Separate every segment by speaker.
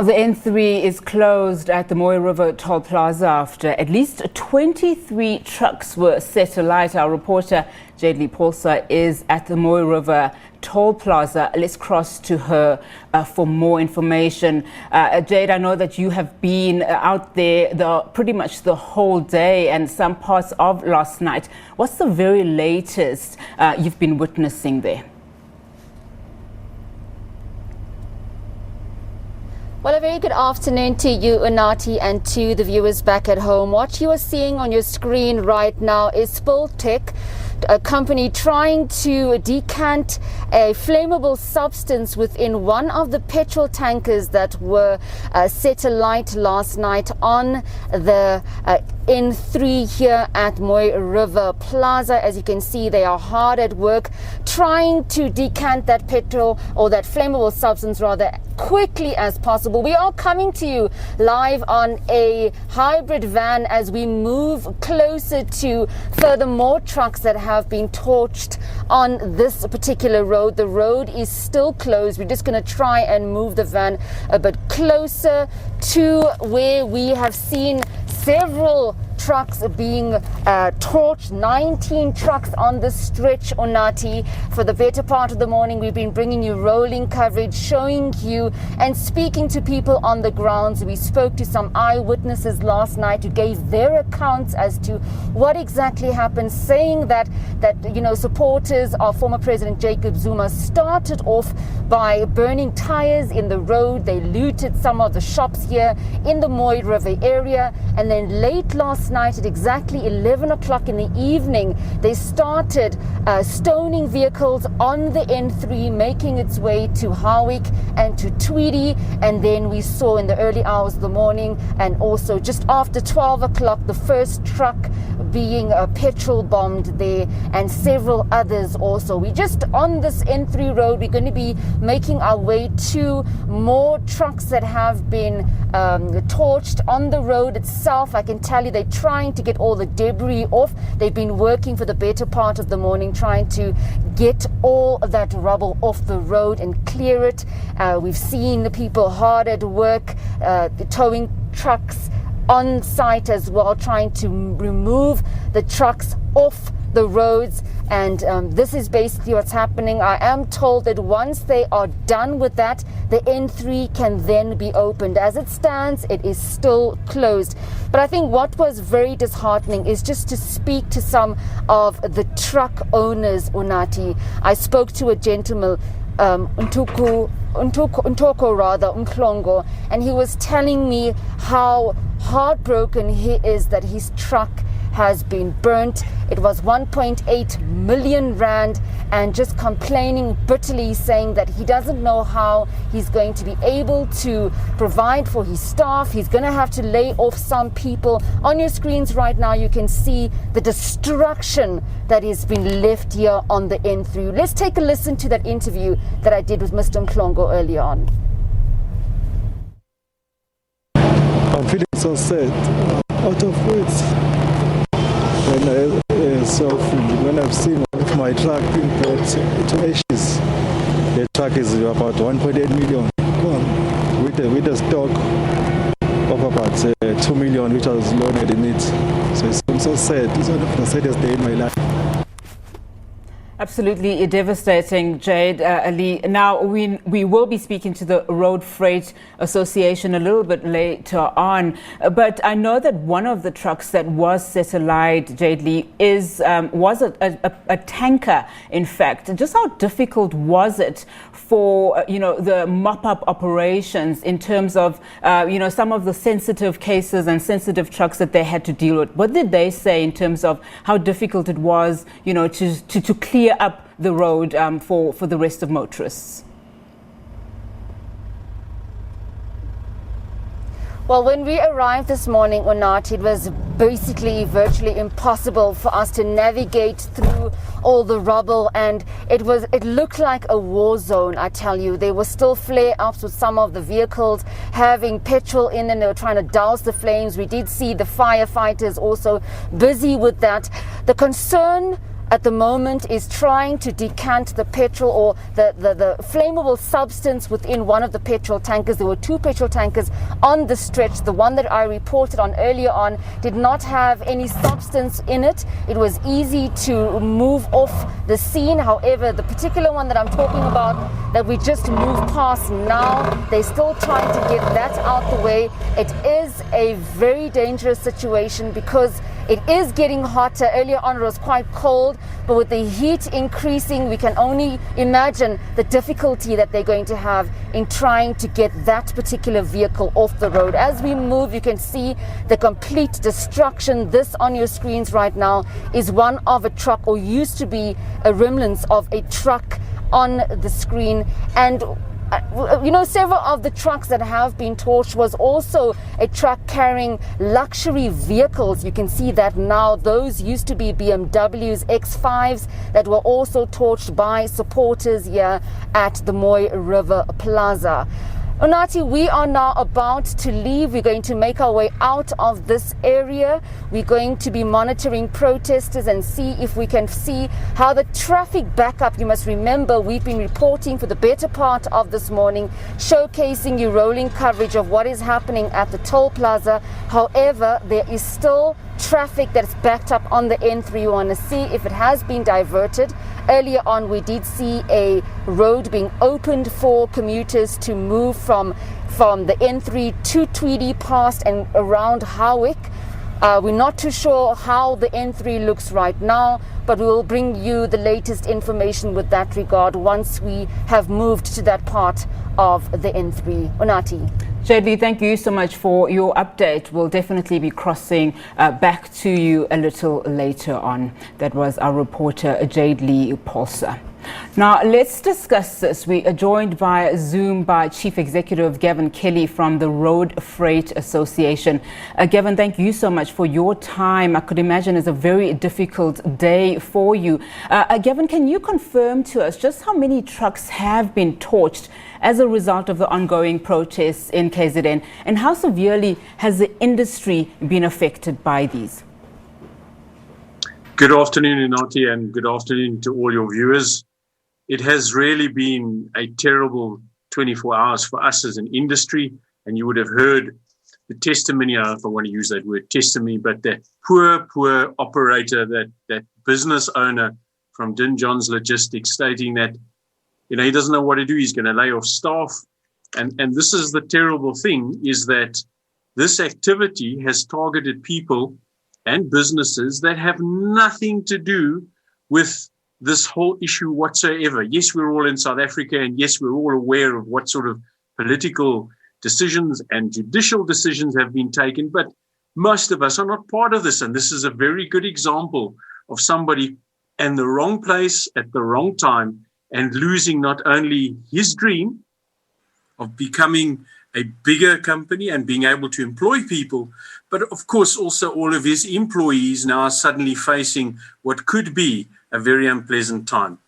Speaker 1: The N3 is closed at the Mooi River Toll Plaza after at least 23 trucks were set alight. Our reporter Jayde Leigh Paulse is at the Mooi River Toll Plaza. Let's cross to her for more information. Jayde, I know that you have been out there pretty much the whole day and some parts of last night. What's the very latest you've been witnessing there?
Speaker 2: Well, a very good afternoon to you, Unati, and to the viewers back at home. What you are seeing on your screen right now is Spiltech, a company trying to decant a flammable substance within one of the petrol tankers that were set alight last night on the N3 here at Mooi River Plaza. As you can see, they are hard at work trying to decant that petrol, or that flammable substance rather, quickly as possible. We are coming to you live on a hybrid van as we move closer to furthermore trucks that have been torched on this particular road. The road is still closed. We're just going to try and move the van a bit closer to where we have seen several trucks being torched. 19 trucks on this stretch, Onati. For the better part of the morning, we've been bringing you rolling coverage, showing you and speaking to people on the grounds. We spoke to some eyewitnesses last night who gave their accounts as to what exactly happened, saying that supporters of former President Jacob Zuma started off by burning tires in the road. They looted some of the shops here in the Mooi River area, and then late last night at exactly 11 o'clock in the evening, they started stoning vehicles on the N3, making its way to Howick and to Tweedy. And then we saw in the early hours of the morning, and also just after 12 o'clock, the first truck being petrol bombed there, and several others also. We just on this N3 road, we're going to be making our way to more trucks that have been torched on the road itself. I can tell you they're trying to get all the debris off. They've been working for the better part of the morning trying to get all of that rubble off the road and clear it. We've seen the people hard at work, towing trucks on site as well, trying to remove the trucks off the roads. And this is basically what's happening. I am told that once they are done with that, the N3 can then be opened. As it stands, it is still closed. But I think what was very disheartening is just to speak to some of the truck owners, Unati. I spoke to a gentleman, Umhlongo, and he was telling me how heartbroken he is that his truck has been burnt. It was 1.8 million rand, and just complaining bitterly, saying that he doesn't know how he's going to be able to provide for his staff. He's going to have to lay off some people. On your screens right now, you can see the destruction that has been left here on the N3. Let's take a listen to that interview that I did with Mr. Umhlongo earlier on.
Speaker 3: I'm feeling so sad, out of words. When I've seen my truck being brought to ashes. The truck is about 1.8 million with a stock of about 2 million which was loaded in it. So I'm so sad. It's one of the saddest day in my life.
Speaker 1: Absolutely devastating, Jayde Leigh. Now, we will be speaking to the Road Freight Association a little bit later on, but I know that one of the trucks that was set alight, Jayde Leigh, was a tanker, in fact. Just how difficult was it for, the mop-up operations in terms of, some of the sensitive cases and sensitive trucks that they had to deal with? What did they say in terms of how difficult it was, to clear up the road for the rest of motorists?
Speaker 2: Well, when we arrived this morning, Onat, it was basically virtually impossible for us to navigate through all the rubble, and it looked like a war zone, I tell you. There were still flare-ups with some of the vehicles having petrol in, and they were trying to douse the flames. We did see the firefighters also busy with that. The concern at the moment is trying to decant the petrol or the flammable substance within one of the petrol tankers. There were 2 petrol tankers on the stretch. The one that I reported on earlier on did not have any substance in it. It was easy to move off the scene. However, the particular one that I'm talking about that we just moved past now, they're still trying to get that out the way. It is a very dangerous situation because it is getting hotter. Earlier on it was quite cold, but with the heat increasing, we can only imagine the difficulty that they're going to have in trying to get that particular vehicle off the road. As we move, you can see the complete destruction. This on your screens right now is one of a truck, or used to be a remnants of a truck on the screen. And several of the trucks that have been torched was also a truck carrying luxury vehicles. You can see that now. Those used to be BMWs X5s that were also torched by supporters here at the Mooi River Plaza. Unathi, we are now about to leave. We're going to make our way out of this area. We're going to be monitoring protesters and see if we can see how the traffic backup. You must remember, we've been reporting for the better part of this morning, showcasing you rolling coverage of what is happening at the toll plaza. However, there is still traffic that's backed up on the N3. We want to see if it has been diverted. Earlier on, we did see a road being opened for commuters to move from the N3 to Tweedy past and around Howick. We're not too sure how the N3 looks right now, but we will bring you the latest information with that regard once we have moved to that part of the N3. Unathi.
Speaker 1: Jayde Leigh, thank you so much for your update. We'll definitely be crossing back to you a little later on. That was our reporter, Jayde Leigh Paulse. Now, let's discuss this. We are joined via Zoom by Chief Executive Gavin Kelly from the Road Freight Association. Gavin, thank you so much for your time. I could imagine it's a very difficult day for you. Gavin, can you confirm to us just how many trucks have been torched as a result of the ongoing protests in KZN, and how severely has the industry been affected by these?
Speaker 4: Good afternoon, Unathi, and good afternoon to all your viewers. It has really been a terrible 24 hours for us as an industry, and you would have heard the testimony, I don't know if I want to use that word testimony, but that poor operator, that business owner from Din John's Logistics, stating that he doesn't know what to do. He's going to lay off staff. And this is the terrible thing, is that this activity has targeted people and businesses that have nothing to do with this whole issue whatsoever. Yes, we're all in South Africa, and yes, we're all aware of what sort of political decisions and judicial decisions have been taken, but most of us are not part of this. And this is a very good example of somebody in the wrong place at the wrong time, and losing not only his dream of becoming a bigger company and being able to employ people, but of course also all of his employees now are suddenly facing what could be a very unpleasant time.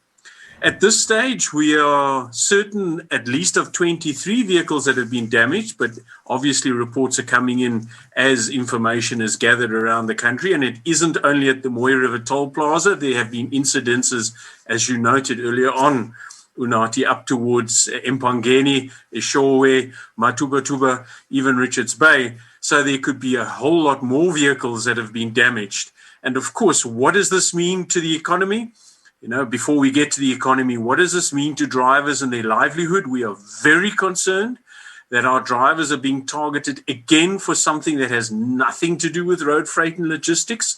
Speaker 4: At this stage, we are certain at least of 23 vehicles that have been damaged, but obviously reports are coming in as information is gathered around the country. And it isn't only at the Mooi River Toll Plaza. There have been incidences, as you noted earlier on, Unathi, up towards Empangeni, Eshowe, Matubatuba, even Richards Bay. So there could be a whole lot more vehicles that have been damaged. And of course, what does this mean to the economy? Before we get to the economy, what does this mean to drivers and their livelihood? We are very concerned that our drivers are being targeted again for something that has nothing to do with road freight and logistics.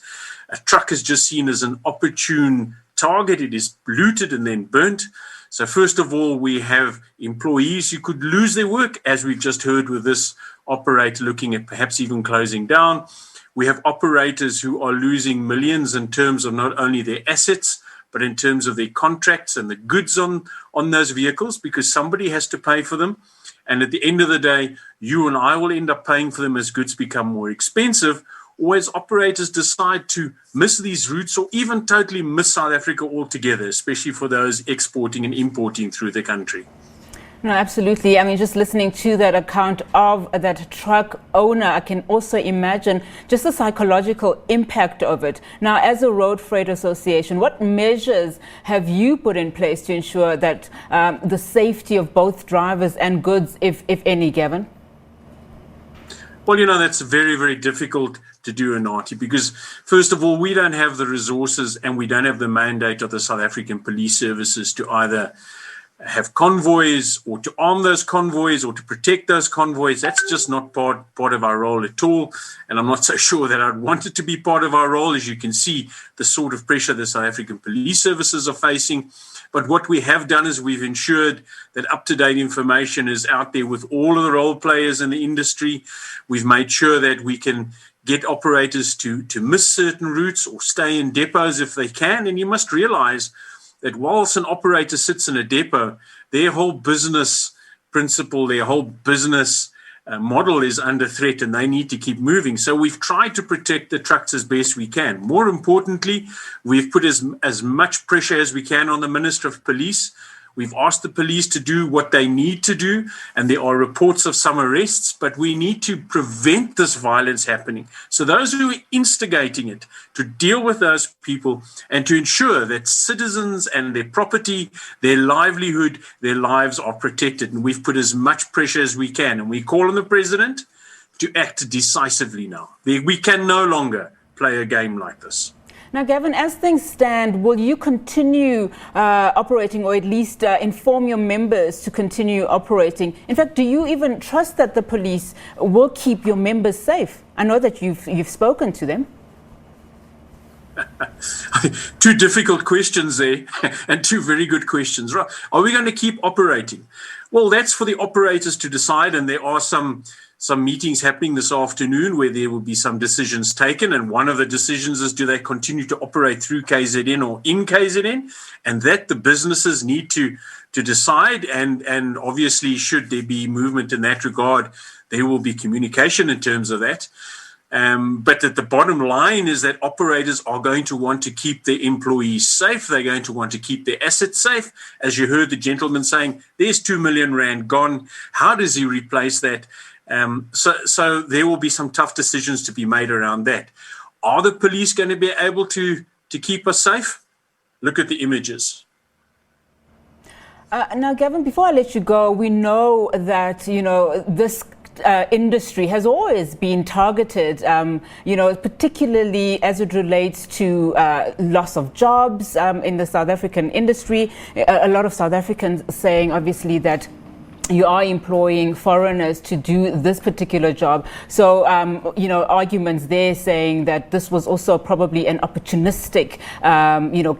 Speaker 4: A truck is just seen as an opportune target. It is looted and then burnt. So first of all, we have employees who could lose their work, as we've just heard with this operator looking at perhaps even closing down. We have operators who are losing millions in terms of not only their assets, but in terms of their contracts and the goods on those vehicles, because somebody has to pay for them. And at the end of the day, you and I will end up paying for them as goods become more expensive, or as operators decide to miss these routes or even totally miss South Africa altogether, especially for those exporting and importing through the country.
Speaker 1: No, absolutely. I mean, just listening to that account of that truck owner, I can also imagine just the psychological impact of it. Now, as a road freight association, what measures have you put in place to ensure that the safety of both drivers and goods, if any, Gavin?
Speaker 4: Well, you know, that's very, very difficult to do, Anati, because first of all, we don't have the resources and we don't have the mandate of the South African Police Services to either have convoys or to arm those convoys or to protect those convoys. That's just not part of our role at all. And I'm not so sure that I'd want it to be part of our role. As you can see, the sort of pressure the South African Police Services are facing. But what we have done is we've ensured that up-to-date information is out there with all of the role players in the industry. We've made sure that we can get operators to miss certain routes or stay in depots if they can. And you must realize that whilst an operator sits in a depot, their whole business principle, their whole business model is under threat and they need to keep moving. So we've tried to protect the trucks as best we can. More importantly, we've put as much pressure as we can on the Minister of Police. We've asked the police to do what they need to do, and there are reports of some arrests, but we need to prevent this violence happening. So those who are instigating it, to deal with those people and to ensure that citizens and their property, their livelihood, their lives are protected. And we've put as much pressure as we can. And we call on the president to act decisively now. We can no longer play a game like this.
Speaker 1: Now, Gavin, as things stand, will you continue operating, or at least inform your members to continue operating? In fact, do you even trust that the police will keep your members safe? I know that you've spoken to them.
Speaker 4: Two difficult questions there, and two very good questions. Right? Are we going to keep operating? Well, that's for the operators to decide, and there are some meetings happening this afternoon where there will be some decisions taken. And one of the decisions is, do they continue to operate through KZN or in KZN? And that the businesses need to decide. And obviously, should there be movement in that regard, there will be communication in terms of that. But at the bottom line is that operators are going to want to keep their employees safe. They're going to want to keep their assets safe. As you heard the gentleman saying, there's 2 million rand gone. How does he replace that? So there will be some tough decisions to be made around that. Are the police going to be able to keep us safe? Look at the images.
Speaker 1: Now, Gavin, before I let you go, we know that, this industry has always been targeted, particularly as it relates to loss of jobs in the South African industry. A lot of South Africans saying, obviously, that you are employing foreigners to do this particular job. So, arguments there saying that this was also probably an opportunistic,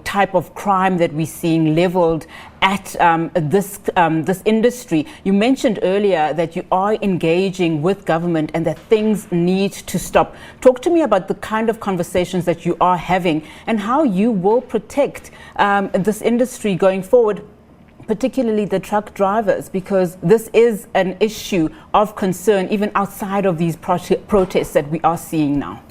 Speaker 1: type of crime that we're seeing leveled at this industry. You mentioned earlier that you are engaging with government and that things need to stop. Talk to me about the kind of conversations that you are having and how you will protect this industry going forward, particularly the truck drivers, because this is an issue of concern even outside of these protests that we are seeing now.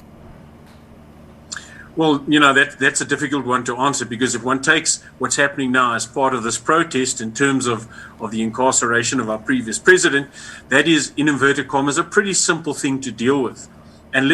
Speaker 4: Well, that's a difficult one to answer, because if one takes what's happening now as part of this protest in terms of the incarceration of our previous president, that is, in inverted commas, a pretty simple thing to deal with. And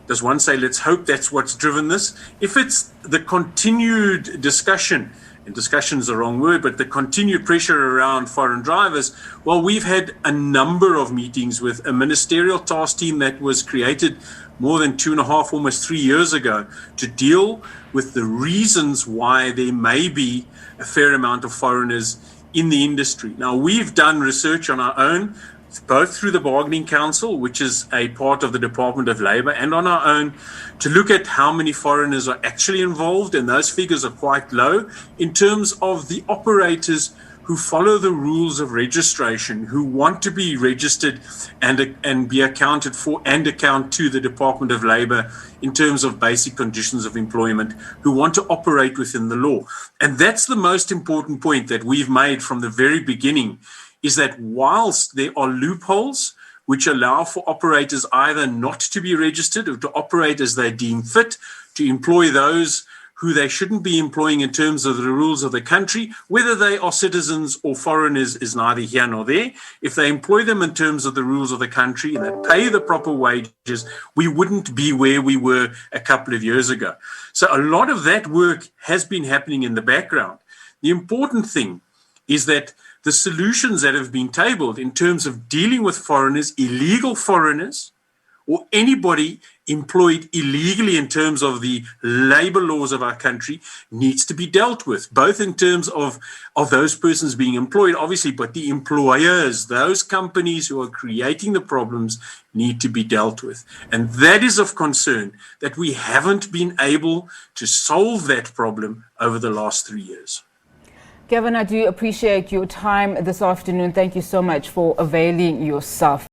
Speaker 4: does one say, let's hope that's what's driven this? If it's the continued discussion, and discussion is the wrong word, but the continued pressure around foreign drivers, well, we've had a number of meetings with a ministerial task team that was created more than 2.5, almost 3 years ago, to deal with the reasons why there may be a fair amount of foreigners in the industry. Now, we've done research on our own, both through the Bargaining Council, which is a part of the Department of Labour, and on our own, to look at how many foreigners are actually involved, and those figures are quite low in terms of the operators who follow the rules of registration, who want to be registered and be accounted for and account to the Department of Labour in terms of basic conditions of employment, who want to operate within the law. And that's the most important point that we've made from the very beginning, is that whilst there are loopholes which allow for operators either not to be registered or to operate as they deem fit, to employ those who they shouldn't be employing in terms of the rules of the country. Whether they are citizens or foreigners is neither here nor there. If they employ them in terms of the rules of the country and they pay the proper wages, we wouldn't be where we were a couple of years ago. So a lot of that work has been happening in the background. The important thing is that the solutions that have been tabled in terms of dealing with foreigners, illegal foreigners, or anybody employed illegally in terms of the labor laws of our country needs to be dealt with, both in terms of those persons being employed, obviously, but the employers, those companies who are creating the problems need to be dealt with. And that is of concern, that we haven't been able to solve that problem over the last 3 years.
Speaker 1: Gavin, I do appreciate your time this afternoon. Thank you so much for availing yourself.